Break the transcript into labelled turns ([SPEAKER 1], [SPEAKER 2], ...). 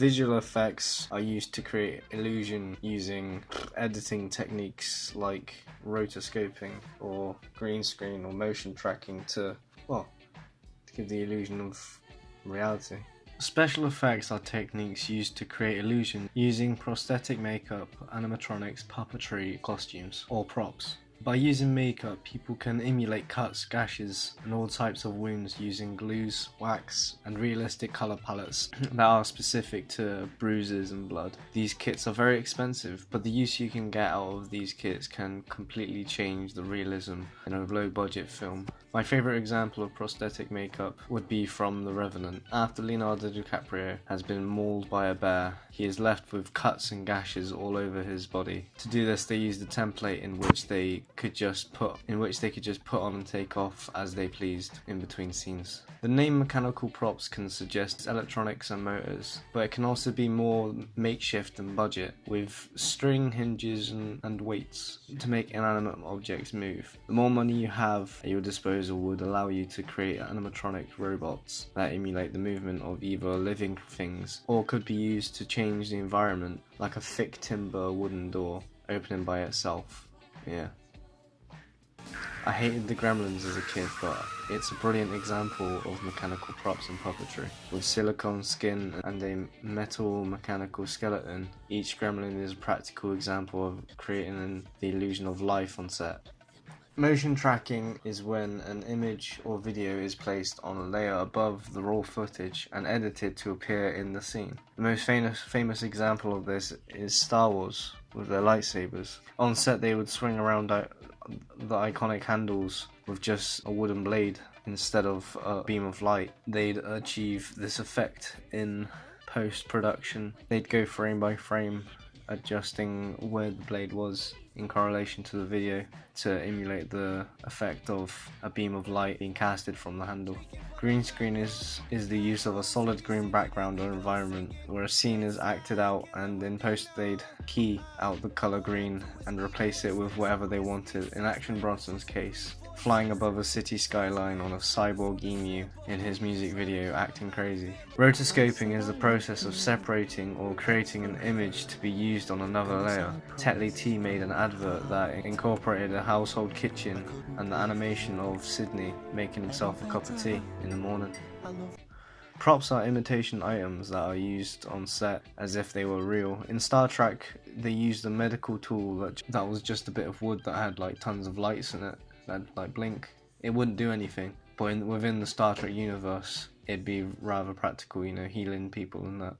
[SPEAKER 1] Visual effects are used to create illusion using editing techniques like rotoscoping or green screen or motion tracking to give the illusion of reality. Special effects are techniques used to create illusion using prosthetic makeup, animatronics, puppetry, costumes, or props. By using makeup, people can emulate cuts, gashes, and all types of wounds using glues, wax, and realistic colour palettes that are specific to bruises and blood. These kits are very expensive, but the use you can get out of these kits can completely change the realism in a low-budget film. My favourite example of prosthetic makeup would be from The Revenant. After Leonardo DiCaprio has been mauled by a bear, he is left with cuts and gashes all over his body. To do this, they used a template in which they could just put on and take off as they pleased in between scenes. The name mechanical props can suggest electronics and motors, but it can also be more makeshift and budget, with string, hinges and weights to make inanimate objects move. The more money you have at your disposal would allow you to create animatronic robots that emulate the movement of either living things or could be used to change the environment, like a thick timber wooden door opening by itself. Yeah. I hated the Gremlins as a kid, but it's a brilliant example of mechanical props and puppetry. With silicone skin and a metal mechanical skeleton, each Gremlin is a practical example of creating the illusion of life on set. Motion tracking is when an image or video is placed on a layer above the raw footage and edited to appear in the scene. The most famous example of this is Star Wars with their lightsabers. On set they would swing around the iconic handles with just a wooden blade instead of a beam of light. They'd achieve this effect in post-production. They'd go frame by frame, adjusting where the blade was in correlation to the video to emulate the effect of a beam of light being casted from the handle. Green screen is the use of a solid green background or environment where a scene is acted out, and in post they'd key out the colour green and replace it with whatever they wanted. In Action Bronson's case, flying above a city skyline on a cyborg emu in his music video Acting Crazy. Rotoscoping is the process of separating or creating an image to be used on another layer. Tetley Tea made an advert that incorporated a household kitchen and the animation of Sydney making himself a cup of tea in the morning. Props are imitation items that are used on set as if they were real. In Star Trek, they used a medical tool that was just a bit of wood that had like tons of lights in it that like blink. It wouldn't do anything, but within the Star Trek universe, it'd be rather practical, you know, healing people and that.